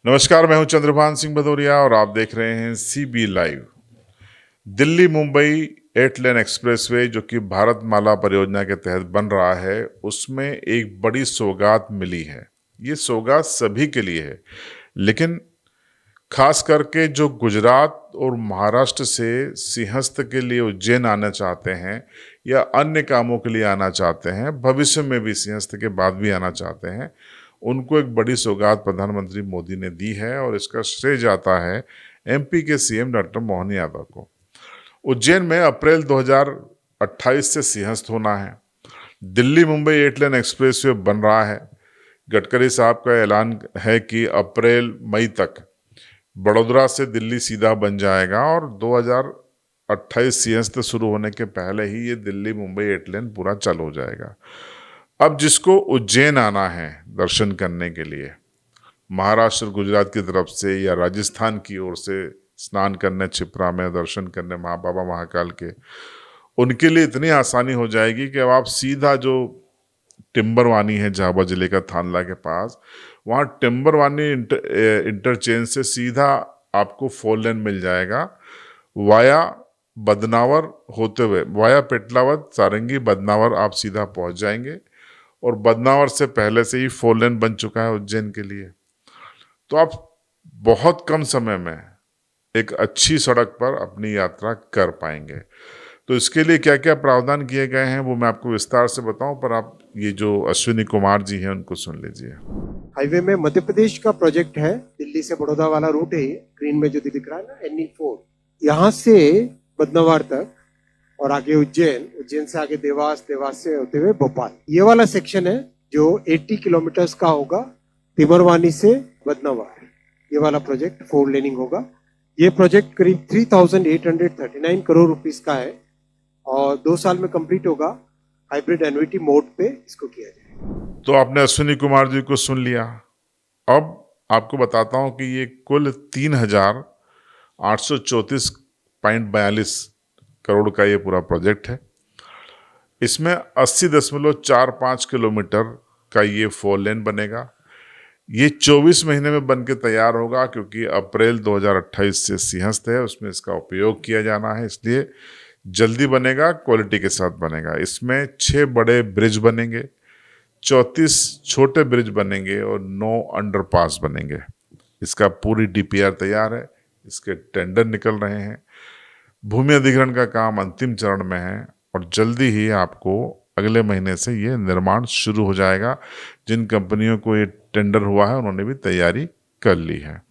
नमस्कार, मैं हूं चंद्रभान सिंह भदौरिया और आप देख रहे हैं सीबी लाइव। दिल्ली मुंबई 8 लेन एक्सप्रेसवे जो कि भारतमाला परियोजना के तहत बन रहा है, उसमें एक बड़ी सौगात मिली है। ये सौगात सभी के लिए है, लेकिन खास करके जो गुजरात और महाराष्ट्र से सिंहस्थ के लिए उज्जैन आना चाहते हैं या अन्य कामों के लिए आना चाहते हैं, भविष्य में भी सिंहस्थ के बाद भी आना चाहते हैं, उनको एक बड़ी सौगात प्रधानमंत्री मोदी ने दी है और इसका श्रेय जाता है एमपी के सीएम डॉक्टर मोहन यादव को। उज्जैन में अप्रैल 2028 से सिंहस्थ होना है। दिल्ली मुंबई 8 लेन एक्सप्रेसवे बन रहा है। गडकरी साहब का ऐलान है कि अप्रैल मई तक बड़ोदरा से दिल्ली सीधा बन जाएगा और 2028 सिंहस्थ शुरू होने के पहले ही ये दिल्ली मुंबई 8 लेन पूरा चालू हो जाएगा। अब जिसको उज्जैन आना है दर्शन करने के लिए, महाराष्ट्र गुजरात की तरफ से या राजस्थान की ओर से स्नान करने छिपरा में दर्शन करने बाबा महाकाल के, उनके लिए इतनी आसानी हो जाएगी कि अब आप सीधा जो टिम्बरवानी है झाबुआ जिले का थानला के पास, वहाँ टिम्बरवानी इंटरचेंज से सीधा आपको 4 लेन मिल जाएगा। वाया बदनावर होते हुए वाया पेटलावद सारंगी बदनावर आप सीधा पहुँच जाएंगे और बदनावर से पहले से ही 4 लेन बन चुका है उज्जैन के लिए। तो आप बहुत कम समय में एक अच्छी सड़क पर अपनी यात्रा कर पाएंगे। तो इसके लिए क्या क्या प्रावधान किए गए हैं वो मैं आपको विस्तार से बताऊं, पर आप ये जो अश्विनी कुमार जी हैं उनको सुन लीजिए। हाईवे में मध्य प्रदेश का प्रोजेक्ट है, दिल्ली से बड़ौदा वाला रूट है ये, ग्रीन में जो दिख रहा है ना NE4, यहाँ से बदनावर तक और आगे उज्जैन, उज्जैन से आगे देवास, देवास से होते हुए भोपाल। ये वाला सेक्शन है जो 80 किलोमीटर्स का होगा, तिमरवानी से बदनावर। ये वाला प्रोजेक्ट 4 लेनिंग होगा। ये प्रोजेक्ट करीब 3,839 करोड़ रुपीस का है और 2 साल में कंप्लीट होगा। हाइब्रिड एन्युटी मोड पे इसको किया जाए। तो आपने अश्विनी कुमार जी को सुन लिया। अब आपको बताता हूं कि ये कुल 3,834.42 करोड़ का ये पूरा प्रोजेक्ट है। इसमें 80.45 किलोमीटर का ये 4 लेन बनेगा। ये 24 महीने में बन के तैयार होगा, क्योंकि अप्रैल 2028 से सिंहस्थ है, उसमें इसका उपयोग किया जाना है, इसलिए जल्दी बनेगा, क्वालिटी के साथ बनेगा। इसमें 6 बड़े ब्रिज बनेंगे, 34 छोटे ब्रिज बनेंगे और 9 अंडरपास बनेंगे। इसका पूरी DPR तैयार है, इसके टेंडर निकल रहे हैं, भूमि अधिग्रहण का काम अंतिम चरण में है और जल्दी ही आपको अगले महीने से ये निर्माण शुरू हो जाएगा। जिन कंपनियों को ये टेंडर हुआ है उन्होंने भी तैयारी कर ली है।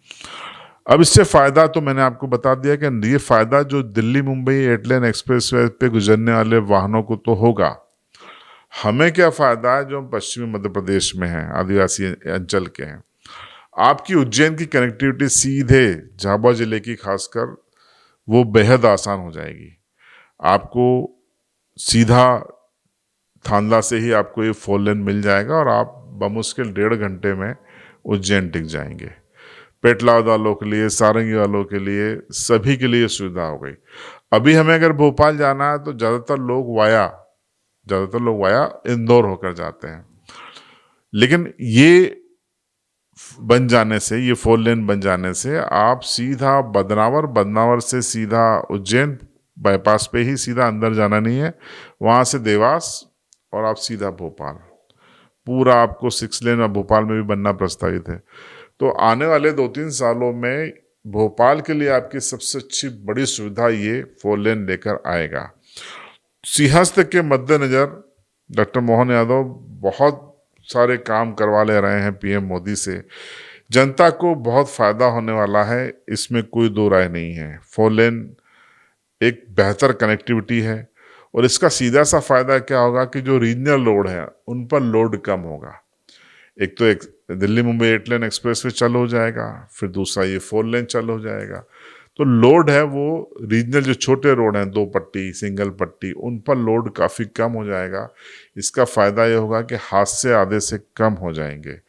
अब इससे फ़ायदा तो मैंने आपको बता दिया कि ये फ़ायदा जो दिल्ली मुंबई 8 लेन एक्सप्रेसवे पे गुजरने वाले वाहनों को तो होगा। हमें क्या फ़ायदा है जो हम पश्चिमी मध्य प्रदेश में हैं, आदिवासी अंचल के हैं। आपकी उज्जैन की कनेक्टिविटी सीधे झाबुआ जिले की खासकर वो बेहद आसान हो जाएगी। आपको सीधा थानला से ही आपको ये 4 लेन मिल जाएगा और आप बमुश्किल 1.5 घंटे में उज्जैन टिक जाएंगे। पेटलाद वालों के लिए, सारंगी वालों के लिए, सभी के लिए सुविधा हो गई। अभी हमें अगर भोपाल जाना है तो ज़्यादातर लोग वाया इंदौर होकर जाते हैं, लेकिन ये बन जाने से, ये 4 लेन बन जाने से आप सीधा बदनावर से सीधा उज्जैन बाईपास पे ही सीधा, अंदर जाना नहीं है, वहाँ से देवास और आप सीधा भोपाल। पूरा आपको 6 लेन और भोपाल में भी बनना प्रस्तावित है। तो आने वाले 2-3 सालों में भोपाल के लिए आपकी सबसे अच्छी बड़ी सुविधा ये 4 लेन लेकर आएगा। सिंहस्थ के मद्देनजर डॉक्टर मोहन यादव बहुत सारे काम करवा ले रहे हैं PM मोदी से। जनता को बहुत फायदा होने वाला है, इसमें कोई दो राय नहीं है। 4 लेन एक बेहतर कनेक्टिविटी है और इसका सीधा सा फायदा क्या होगा कि जो रीजनल रोड है उन पर लोड कम होगा। एक तो दिल्ली मुंबई 8 लेन एक्सप्रेसवे चालू हो जाएगा, फिर दूसरा ये 4 लेन चालू हो जाएगा। तो लोड है वो रीजनल जो छोटे रोड हैं, 2 पट्टी, सिंगल पट्टी, उन पर लोड काफ़ी कम हो जाएगा। इसका फ़ायदा ये होगा कि हादसे आधे से कम हो जाएंगे।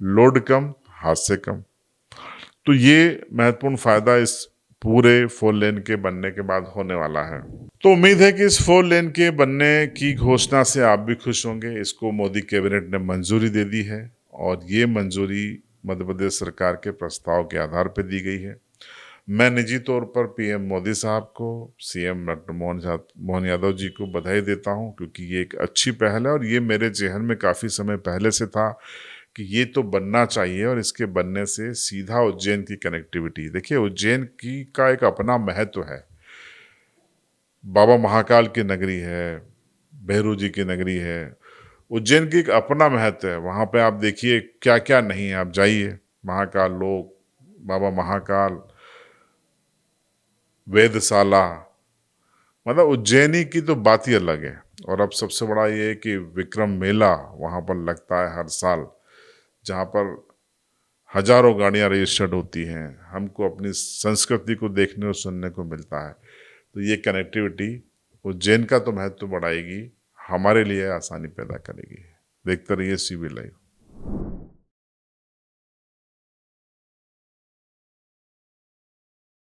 लोड कम, हादसे कम। तो ये महत्वपूर्ण फ़ायदा इस पूरे 4 लेन के बनने के बाद होने वाला है। तो उम्मीद है कि इस 4 लेन के बनने की घोषणा से आप भी खुश होंगे। इसको मोदी कैबिनेट ने मंजूरी दे दी है और ये मंजूरी मध्य प्रदेश सरकार के प्रस्ताव के आधार पर दी गई है। मैं निजी तौर पर पीएम मोदी साहब को, सीएम डॉक्टर मोहन यादव जी को बधाई देता हूं, क्योंकि ये एक अच्छी पहल है और ये मेरे जेहन में काफ़ी समय पहले से था कि ये तो बनना चाहिए। और इसके बनने से सीधा उज्जैन की कनेक्टिविटी, देखिए उज्जैन की का एक अपना महत्व है। बाबा महाकाल की नगरी है, भैरू जी की नगरी है, उज्जैन की एक अपना महत्व है। वहाँ पे आप देखिए क्या क्या नहीं है, आप जाइए, महाकाल लोक, बाबा महाकाल, वेधशाला, मतलब उज्जैनी की तो बात ही अलग है। और अब सबसे बड़ा ये है कि विक्रम मेला वहाँ पर लगता है हर साल, जहाँ पर हजारों गाड़ियाँ रजिस्टर्ड होती हैं। हमको अपनी संस्कृति को देखने और सुनने को मिलता है। तो ये कनेक्टिविटी उज्जैन का तो महत्व बढ़ाएगी, हमारे लिए आसानी पैदा करेगी। देखते रहिए CB लाइव।